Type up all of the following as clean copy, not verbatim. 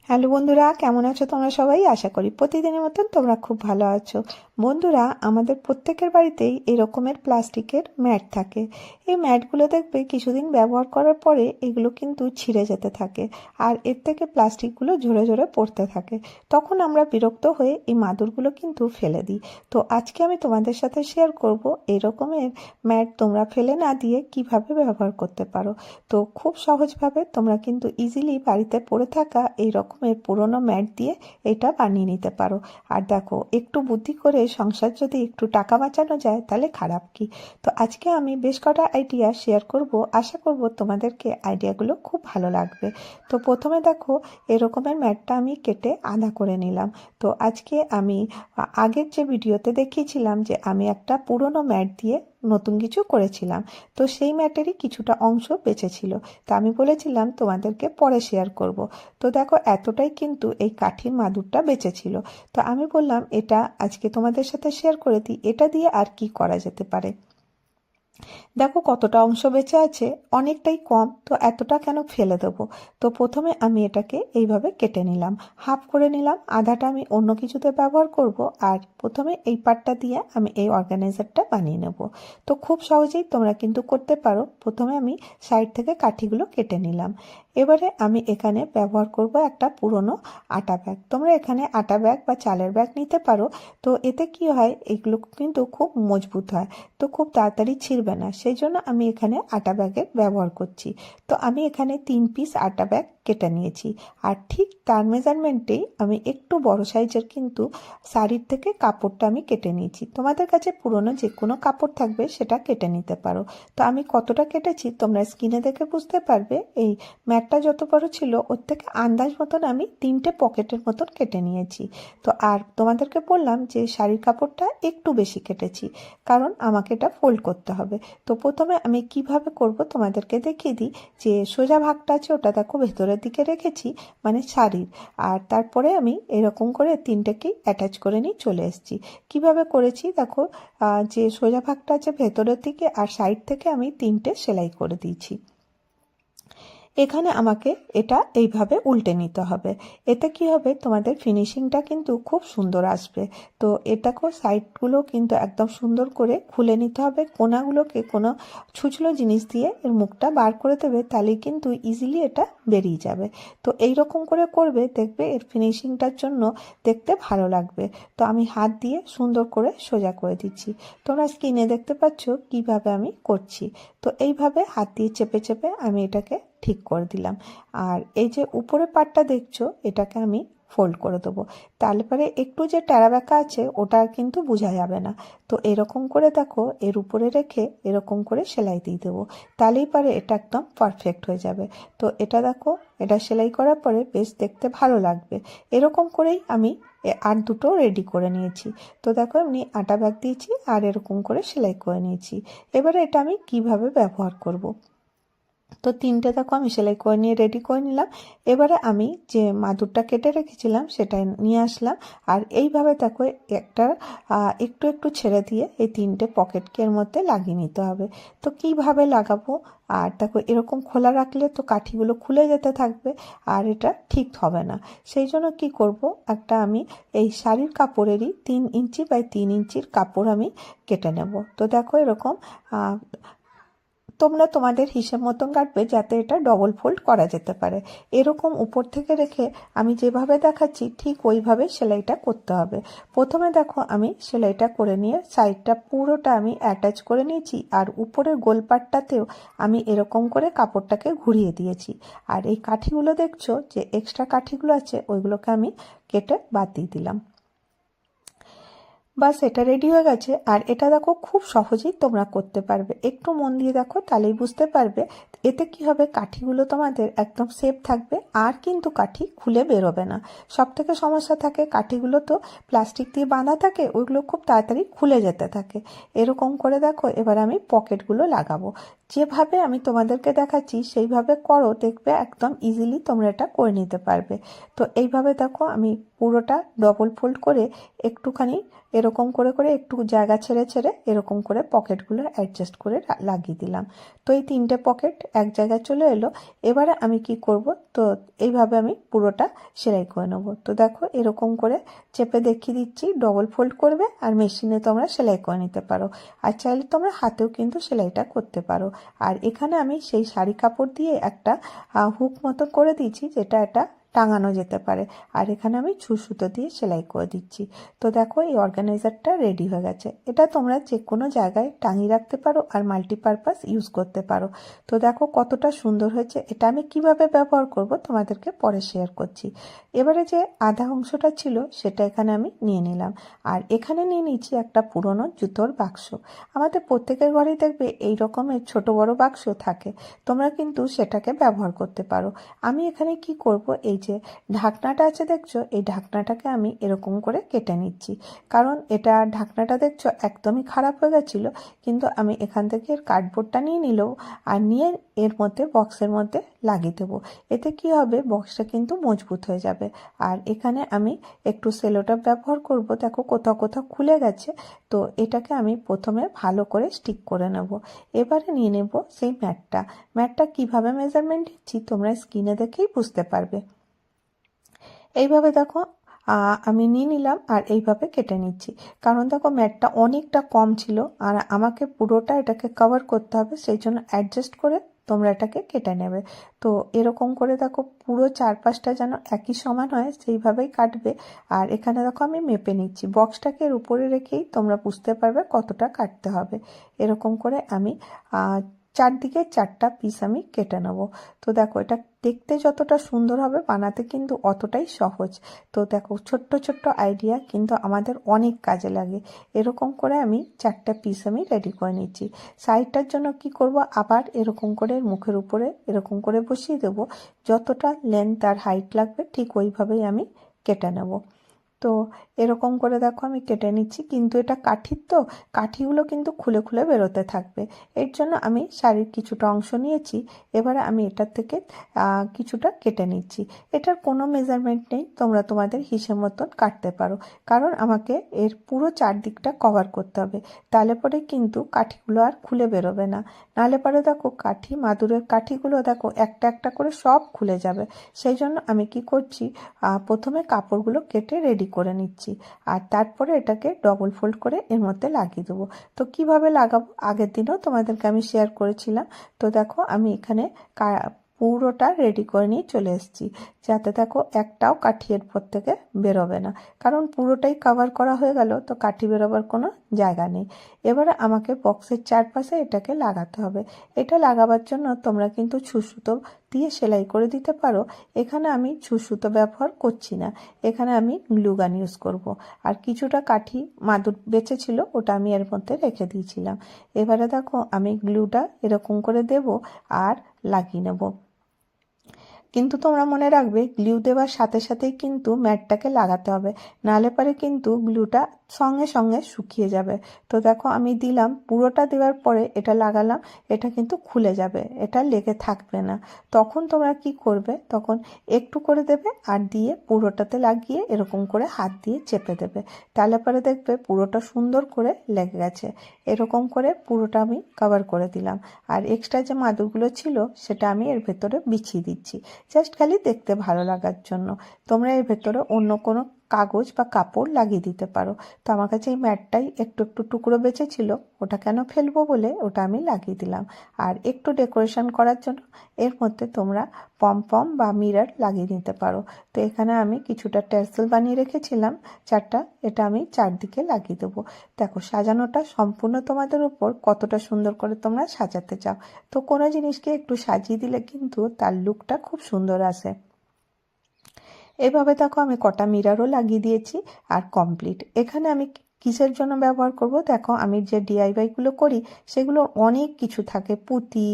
Hello বন্ধুরা, কেমন আছো তোমরা সবাই? আশা করি প্রতিদিনের মতন তোমরা খুব ভালো আছো। বন্ধুরা, আমাদের প্রত্যেকের বাড়িতেই এরকমের প্লাস্টিকের ম্যাট থাকে। এই ম্যাটগুলো দেখবে কিছুদিন ব্যবহার করার পরে এগুলো কিন্তু ছিঁড়ে যেতে থাকে, আর এর থেকে প্লাস্টিকগুলো ঝরে ঝরে পড়তে থাকে। তখন আমরা বিরক্ত হয়ে এই মাদুরগুলো কিন্তু ফেলে দিই। তো আজকে আমি তোমাদের সাথে শেয়ার করব এরকমের ম্যাট তোমরা ফেলে না দিয়ে কিভাবে ব্যবহার করতে পারো। তো খুব সহজভাবে তোমরা কিন্তু ইজিলি বাড়িতে পড়ে থাকা এই রকমের পুরনো ম্যাট দিয়ে এটা বানিয়ে নিতে পারো। আর দেখো, একটু বুদ্ধি করে সংসার যদি একটু টাকা বাঁচানো যায় তাহলে খারাপ কি। তো আজকে আমি বেশ কটা আইডিয়া শেয়ার করব, আশা করব তোমাদেরকে আইডিয়াগুলো খুব ভালো লাগবে। তো প্রথমে দেখো, এরকমের ম্যাটটা আমি কেটে আধা করে নিলাম। তো আজকে আমি আগের যে ভিডিওতে দেখিয়েছিলাম যে আমি একটা পুরনো ম্যাট দিয়ে নতুন কিছু করেছিলাম, তো সেই ম্যাটেরই কিছুটা অংশ বেঁচে ছিল। তা আমি বলেছিলাম তোমাদেরকে পরে শেয়ার করব। তো দেখো, এতটাই কিন্তু এই কাঠির মাদুরটা বেঁচে ছিল। তো আমি বললাম এটা আজকে তোমাদের সাথে শেয়ার করে দিই, এটা দিয়ে আর কি করা যেতে পারে। দেখো কতটা অংশ বেঁচে আছে, অনেকটাই কম, তো এতটা কেন ফেলে দেবো। তো প্রথমে আমি এটাকে এইভাবে কেটে নিলাম, হাফ করে নিলাম, আধাটা আমি অন্য কিছুতে ব্যবহার করব। আর প্রথমে এই পার্টটা দিয়ে আমি এই অর্গানাইজারটা বানিয়ে নেব। তো খুব সহজেই তোমরা কিন্তু করতে পারো। প্রথমে আমি সাইড থেকে কাঠিগুলো কেটে নিলাম। এবারে আমি এখানে ব্যবহার করব একটা পুরনো আটা ব্যাগ। তোমরা এখানে আটা ব্যাগ বা চালের ব্যাগ নিতে পারো। তো এতে কি হয়, এগুলো কিন্তু খুব মজবুত হয়, তো খুব তাড়াতাড়ি ছিঁড়বে না, সেই জন্য আমি এখানে আটা ব্যাগের ব্যবহার করছি। তো আমি এখানে 3 পিস আটা ব্যাগ কেটে নিয়েছি। আর ঠিক তার মেজারমেন্টেই আমি একটু বড় সাইজের কিন্তু শাড়ির থেকে কাপড়টা আমি কেটে নিয়েছি। তোমাদের কাছে পুরনো যে কোনো কাপড় থাকবে সেটা কেটে নিতে পারো। তো আমি কতটা কেটেছি তোমরা স্ক্রিনে দেখে বুঝতে পারবে। এই ম্যাটটা যত বড় ছিল ওর থেকে আন্দাজ মতন আমি 3টে পকেটের মতন কেটে নিয়েছি। তো আর তোমাদেরকে বললাম যে শাড়ির কাপড়টা একটু বেশি কেটেছি, কারণ আমাকে এটা ফোল্ড করতে হবে। তো প্রথমে আমি কিভাবে করব তোমাদেরকে দেখিয়ে দিই। যে সোজা ভাগটা আছে ওটা দেখো ভেতরের দিকে রেখেছি, মানে শাড়ির। আর তারপরে আমি এরকম করে তিনটেকেই অ্যাটাচ করে নিয়ে চলে এসেছি। কিভাবে করেছি দেখো, যে সোজা ভাগটা আছে ভেতরের দিকে আর সাইড থেকে আমি 3টে সেলাই করে দিয়েছি। এখানে আমাকে এটা এইভাবে উল্টে নিতে হবে। এতে কি হবে, তোমাদের ফিনিশিংটা কিন্তু খুব সুন্দর আসবে। তো এটাকেও সাইডগুলো কিন্তু একদম সুন্দর করে খুলে নিতে হবে। কোনাগুলোকে কোনো ছুঁচলো জিনিস দিয়ে এর মুখটা বার করে দেবে, তাহলেই কিন্তু ইজিলি এটা বেরিয়ে যাবে। তো এই রকম করে করবে, দেখবে এর ফিনিশিংটার জন্য দেখতে ভালো লাগবে। তো আমি হাত দিয়ে সুন্দর করে সোজা করে দিচ্ছি। তোমরা স্ক্রিনে দেখতে পাচ্ছ কিভাবে আমি করছি। তো এইভাবে হাত দিয়ে চেপে চেপে আমি এটাকে ঠিক করে দিলাম। আর এই যে উপরের পার্টটা দেখছো, এটাকে আমি ফোল্ড করে দেবো। তাহলে পরে একটু যে টেরা ব্যাকা আছে ওটা কিন্তু বোঝা যাবে না। তো এরকম করে দেখো, এর উপরে রেখে এরকম করে সেলাই দিয়ে দেবো, তাহলেই পরে এটা একদম পারফেক্ট হয়ে যাবে। তো এটা দেখো, এটা সেলাই করার পরে বেশ দেখতে ভালো লাগবে। এরকম করেই আমি আর দুটো রেডি করে নিয়েছি। তো দেখো, এমনি আটা ব্যাগ দিয়েছি আর এরকম করে সেলাই করে নিয়েছি। এবারে এটা আমি কিভাবে ব্যবহার করব। তো 3টে দেখো আমি সেলাই করে নিয়ে রেডি করে নিলাম। এবারে আমি যে মাদুরটা কেটে রেখেছিলাম সেটা নিয়ে আসলাম। আর এইভাবে দেখো একটা একটু একটু ছেড়ে দিয়ে এই 3টে পকেটকে এর মধ্যে লাগিয়ে নিতে হবে। তো কিভাবে লাগাবো, আর দেখো এরকম খোলা রাখলে তো কাঠিগুলো খুলে যেতে থাকবে, আর এটা ঠিক হবে না। সেই জন্য কি করব, একটা আমি এই শাড়ির কাপড়েরই 3 ইঞ্চি বাই 3 ইঞ্চির কাপড় আমি কেটে নেব। তো দেখো এরকম তোমরা তোমাদের হিসেব মতন কাটবে, যাতে এটা ডবল ফোল্ড করা যেতে পারে। এরকম উপর থেকে রেখে আমি যেভাবে দেখাচ্ছি ঠিক ওইভাবে সেলাইটা করতে হবে। প্রথমে দেখো আমি সেলাইটা করে নিয়ে সাইডটা পুরোটা আমি অ্যাটাচ করে নিয়েছি, আর উপরের গোলপাটটাতেও আমি এরকম করে কাপড়টাকে ঘুরিয়ে দিয়েছি। আর এই কাঠিগুলো দেখছো যে এক্সট্রা কাঠিগুলো আছে ওইগুলোকে আমি কেটে বাদ দিয়ে দিলাম। বাস, এটা রেডি হয়ে গেছে। আর এটা দেখো খুব সহজেই তোমরা করতে পারবে, একটু মন দিয়ে দেখো তাহলেই বুঝতে পারবে। এতে কি হবে, কাঠিগুলো তোমাদের একদম সেফ থাকবে, আর কিন্তু কাঠি খুলে বেরোবে না। সব থেকে সমস্যা থাকে কাঠিগুলো তো প্লাস্টিক দিয়ে বাঁধা থাকে, ওইগুলো খুব তাড়াতাড়ি খুলে যেতে থাকে। এরকম করে দেখো, এবার আমি পকেটগুলো লাগাবো। যেভাবে আমি তোমাদেরকে দেখাচ্ছি সেইভাবে করো, দেখবে একদম ইজিলি তোমরা এটা করে নিতে পারবে। তো এইভাবে দেখো আমি পুরোটা ডবল ফোল্ড করে একটুখানি এরকম করে করে একটু জায়গা ছেড়ে ছেড়ে এরকম করে পকেটগুলো অ্যাডজাস্ট করে লাগিয়ে দিলাম। তো এই 3টে পকেট এক জায়গায় চলে এলো। এবারে আমি কি করব, তো এইভাবে আমি পুরোটা সেলাই করে নেব। তো দেখো এরকম করে চেপে দেখিয়ে দিচ্ছি, ডবল ফোল্ড করবে আর মেশিনে তোমরা সেলাই করে নিতে পারো, আর চাইলে তোমরা হাতেও কিন্তু সেলাইটা করতে পারো। আর এখানে আমি সেই শাড়ি কাপড় দিয়ে একটা হুক মতো করে দিয়েছি, যেটা এটা টাঙানো যেতে পারে। আর এখানে আমি সুতো দিয়ে সেলাই করে দিচ্ছি। তো দেখো এই অর্গানাইজারটা রেডি হয়ে গেছে। এটা তোমরা যে কোনো জায়গায় টাঙিয়ে রাখতে পারো আর মাল্টিপারপাস ইউজ করতে পারো। তো দেখো কতটা সুন্দর হয়েছে। এটা আমি কিভাবে ব্যবহার করব তোমাদেরকে পরে শেয়ার করছি। এবারে যে আধা অংশটা ছিল সেটা এখানে আমি নিয়ে নিলাম, আর এখানে নিয়ে নিচ্ছি একটা পুরনো জুতোর বাক্স। আমাদের প্রত্যেকের ঘরেই দেখবে এই রকমের ছোট বড় বাক্স থাকে, তোমরা কিন্তু সেটাকে ব্যবহার করতে পারো। আমি এখানে কি করব, এই যে ঢাকনাটা আছে দেখছো, এই ঢাকনাটাকে আমি এরকম করে কেটে নিচ্ছি। কারণ এটা ঢাকনাটা দেখছো একদমই খারাপ হয়ে গেছিলো, কিন্তু আমি এখান থেকে এর কার্ডবোর্ডটা নিয়ে নিলেও আর নিয়ে এর মধ্যে বক্সের মধ্যে লাগিয়ে দেবো। এতে কি হবে, বক্সটা কিন্তু মজবুত হয়ে যাবে। আর এখানে আমি একটু সেলোটেপ ব্যবহার করব। দেখো কোথাও কোথাও খুলে গেছে, তো এটাকে আমি প্রথমে ভালো করে স্টিক করে নেব। এবারে নিয়ে নেব সেই ম্যাটটা কিভাবে মেজারমেন্ট দিচ্ছি তোমরা স্ক্রিনে দেখেই বুঝতে পারবে। এইভাবে দেখো আমি নিয়ে নিলাম আর এইভাবে কেটে নিচ্ছি। কারণ দেখো ম্যাটটা অনেকটা কম ছিল আর আমাকে পুরোটা এটাকে কভার করতে হবে, সেই জন্য অ্যাডজাস্ট করে তোমরা এটাকে কেটে নেবে। তো এরকম করে দেখো পুরো চারপাশটা যেন একই সমান হয় সেইভাবেই কাটবে। আর এখানে দেখো আমি মেপে নিচ্ছি, বক্সটাকে এর উপরে রেখেই তোমরা বুঝতে পারবে কতটা কাটতে হবে। এরকম করে আমি চারদিকে 4টা পিস আমি কেটে নেব। তো দেখো এটা দেখতে যতটা সুন্দর হবে বানাতে কিন্তু অতটাই সহজ। তো দেখো ছোট্ট ছোট্ট আইডিয়া কিন্তু আমাদের অনেক কাজে লাগে। এরকম করে আমি 4টা পিস আমি রেডি করে নিচ্ছি। সাইডটার জন্য কি করব, আবার এরকম করে মুখের উপরে এরকম করে বসিয়ে দেব। যতটা লেন্থ আর হাইট লাগবে ঠিক ওইভাবেই আমি কেটে নেব। তো এরকম করে দেখো আমি কেটে নিচ্ছি, কিন্তু এটা কাঠির, তো কাঠিগুলো কিন্তু খুলে খুলে বেরোতে থাকবে। এর জন্য আমি শাড়ির কিছুটা অংশ নিয়েছি। এবারে আমি এটার থেকে কিছুটা কেটে নিচ্ছি। এটার কোনো মেজারমেন্ট নেই, তোমরা তোমাদের হিসেব মতন কাটতে পারো। কারণ আমাকে এর পুরো চারদিকটা কভার করতে হবে, তাহলে পরে কিন্তু কাঠিগুলো আর খুলে বেরোবে না। নাহলে পরে দেখো মাদুরের কাঠিগুলো দেখো একটা একটা করে সব খুলে যাবে। সেই জন্য আমি কি করছি, প্রথমে কাপড়গুলো কেটে রেডি করে নিচ্ছি, আর তারপরে এটাকে ডবল ফোল্ড করে এর মধ্যে লাগিয়ে দেবো। তো কিভাবে লাগাবো আগের দিনও তোমাদেরকে আমি শেয়ার করেছিলাম। তো দেখো আমি এখানে পুরোটা রেডি করে নিয়ে চলে এসেছি, যাতে দেখো একটাও কাঠি এরপর থেকে বেরোবে না। কারণ পুরোটাই কভার করা হয়ে গেল, তো কাঠি বেরোবার কোনো জায়গা নেই। এবারে আমাকে বক্সের চারপাশে এটাকে লাগাতে হবে। এটা লাগাবার জন্য তোমরা কিন্তু সুতো দিয়ে সেলাই করে দিতে পারো। এখানে আমি সুতো ব্যবহার করছি না, এখানে আমি গ্লু গান ইউজ করব। আর কিছুটা কাঠি মাদুর বেঁচে ছিল, ওটা আমি এর মধ্যে রেখে দিয়েছিলাম। এবারে দেখো আমি গ্লুটা এরকম করে দেব আর লাগিয়ে নেব। কিন্তু তোমরা মনে রাখবে গ্লু দেওয়ার সাথে সাথেই কিন্তু ম্যাটটাকে লাগাতে হবে, নাহলে পরে কিন্তু গ্লুটা সঙ্গে সঙ্গে শুকিয়ে যাবে। তো দেখো আমি দিলাম, পুরোটা দেওয়ার পরে এটা লাগালাম, এটা কিন্তু খুলে যাবে, এটা লেগে থাকবে না। তখন তোমরা কি করবে, তখন একটু করে দেবে আর দিয়ে পুরোটাতে লাগিয়ে এরকম করে হাত দিয়ে চেপে দেবে, তাহলে পরে দেখবে পুরোটা সুন্দর করে লেগে গেছে। এরকম করে পুরোটা আমি কভার করে দিলাম, আর এক্সট্রা যে মাদুরগুলো ছিল সেটা আমি এর ভেতরে বিছিয়ে দিচ্ছি, জাস্ট খালি দেখতে ভালো লাগার জন্য। তোমরা এর ভেতরে অন্য কোনো কাগজ বা কাপড় লাগিয়ে দিতে পারো। তো আমার কাছে এই ম্যাটটাই একটু একটু টুকরো বেঁচেছিল, ওটা কেন ফেলবো বলে ওটা আমি লাগিয়ে দিলাম। আর একটু ডেকোরেশন করার জন্য এর মধ্যে তোমরা পম বা মিরর লাগিয়ে নিতে পারো। তো এখানে আমি কিছুটা ট্যাসেল বানিয়ে রেখেছিলাম 4টা, এটা আমি চারদিকে লাগিয়ে দেবো। দেখো সাজানোটা সম্পূর্ণ তোমাদের উপর, কতটা সুন্দর করে তোমরা সাজাতে চাও। তো কোনো জিনিসকে একটু সাজিয়ে দিলে কিন্তু তার লুকটা খুব সুন্দর আসে। এভাবে দেখো আমি কটা মিররও লাগিয়ে দিয়েছি আর কমপ্লিট। এখানে আমি কিসের জন্য ব্যবহার করব? দেখো, আমি যে ডিআইওয়াইগুলো করি সেগুলোর অনেক কিছু থাকে, পুঁতি,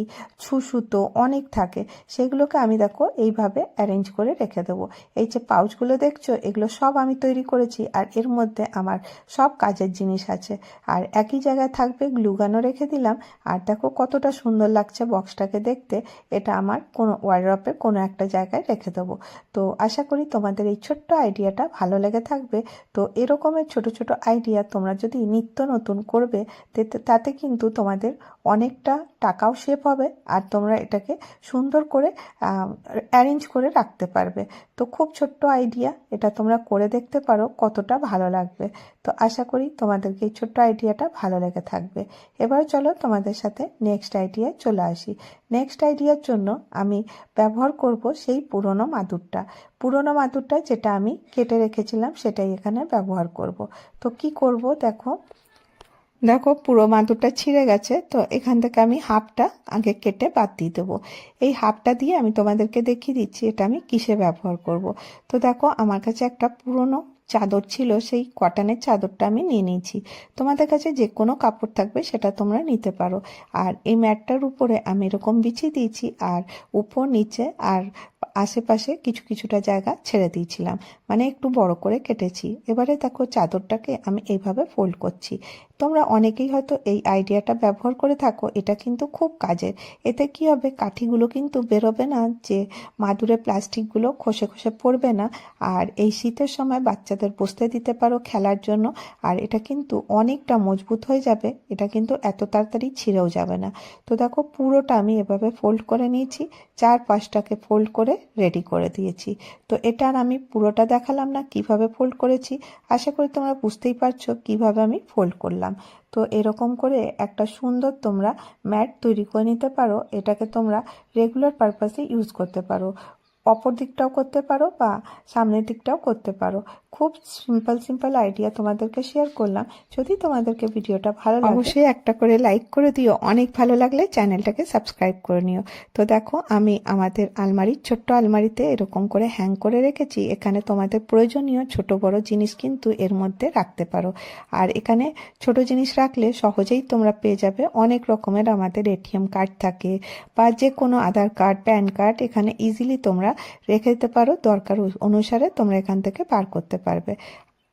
ছুসুতো অনেক থাকে। সেগুলোকে আমি দেখো এইভাবে অ্যারেঞ্জ করে রেখে দেবো। এই যে পাউচগুলো দেখছো, এগুলো সব আমি তৈরি করেছি, আর এর মধ্যে আমার সব কাজের জিনিস আছে। আর একই জায়গায় থাকবে, গ্লুগানও রেখে দিলাম। আর দেখো কতটা সুন্দর লাগছে বক্সটাকে দেখতে। এটা আমার কোনো ওয়ারড্রপে কোনো একটা জায়গায় রেখে দেবো। তো আশা করি তোমাদের এই ছোট্ট আইডিয়াটা ভালো লেগে থাকবে। তো এরকমের ছোট ছোট আইডিয়া তোমরা যদি নিত্য নতুন করবে, তাতে কিন্তু তোমাদের অনেকটা টাকাও সেভ হবে, আর তোমরা এটাকে সুন্দর করে অ্যারেঞ্জ করে রাখতে পারবে। তো খুব ছোট্ট আইডিয়া, এটা তোমরা করে দেখতে পারো, কতটা ভালো লাগবে। তো আশা করি তোমাদেরকে এই ছোট্ট আইডিয়াটা ভালো লেগে থাকবে। এবার চলো তোমাদের সাথে নেক্সট আইডিয়ায় চলে আসি। নেক্সট আইডিয়ার জন্য আমি ব্যবহার করব সেই পুরনো মাদুরটা যেটা আমি কেটে রেখেছিলাম, সেটাই এখানে ব্যবহার করব। তো কি করব দেখো, পুরো মাদুরটা ছিঁড়ে গেছে, তো এখান থেকে আমি হাফটা আগে কেটে বাদ দিয়ে দেবো। এই হাফটা দিয়ে আমি তোমাদেরকে দেখিয়ে দিচ্ছি এটা আমি কিসে ব্যবহার করব। তো দেখো, আমার কাছে একটা পুরনো চাদর ছিল, সেই কটনের চাদরটা আমি নিয়ে নিয়েছি। তোমাদের কাছে যে কোনো কাপড় থাকবে সেটা তোমরা নিতে পারো। আর এই ম্যাটটার উপরে আমি এরকম বিছিয়ে দিয়েছি, আর উপর নিচে আর আশেপাশে কিছুটা জায়গা ছেড়ে দিয়েছিলাম, মানে একটু বড় করে কেটেছি। এবারে দেখো, চাদরটাকে আমি এইভাবে ফোল্ড করছি। তোমরা অনেকেই হয়তো এই আইডিয়াটা ব্যবহার করে থাকো, এটা কিন্তু খুব কাজের। এতে কি হবে, কাঠিগুলো কিন্তু বেরোবে না, যে মাদুরে প্লাস্টিকগুলো খসে খসে পড়বে না। আর এই শীতের সময় বাচ্চাদের বসতে দিতে পারো খেলার জন্য। আর এটা কিন্তু অনেকটা মজবুত হয়ে যাবে, এটা কিন্তু এত তাড়াতাড়ি ছিঁড়েও যাবে না। তো দেখো, পুরোটা আমি এভাবে ফোল্ড করে নিয়েছি, 4-5টাকে ফোল্ড করে রেডি করে দিয়েছি। তো এটা আর আমি পুরোটা দেখালাম না কিভাবে ফোল্ড করেছি, আশা করি তোমরা বুঝতেই পারছো কিভাবে আমি ফোল্ড করলাম। তো এরকম করে একটা সুন্দর তোমরা ম্যাট তৈরি করে নিতে পারো। এটাকে তোমরা রেগুলার পারপাসে ইউজ করতে পারো, অপর দিকটাও করতে পারো বা সামনের দিকটাও করতে পারো। খুব সিম্পল আইডিয়া তোমাদেরকে শেয়ার করলাম। যদি তোমাদেরকে ভিডিওটা ভালো লাগে অবশ্যই একটা করে লাইক করে দিও, অনেক ভালো লাগলে চ্যানেলটাকে সাবস্ক্রাইব করে নিও। তো দেখো, আমি আমাদের ছোট্ট আলমারিতে এরকম করে হ্যাং করে রেখেছি। এখানে তোমাদের প্রয়োজনীয় ছোট বড় জিনিস কিন্তু এর মধ্যে রাখতে পারো। আর এখানে ছোট জিনিস রাখলে সহজেই তোমরা পেয়ে যাবে অনেক রকমের, আমাদের এটিএম কার্ড থাকে বা যে কোনো আধার কার্ড, প্যান কার্ড, এখানে ইজিলি তোমরা রেখে দিতে পারো। দরকার অনুসারে তোমরা এখান থেকে বার করতে পারবে।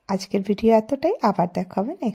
আজকের ভিডিও এতটাই, আবার দেখা হবে নেক্সট।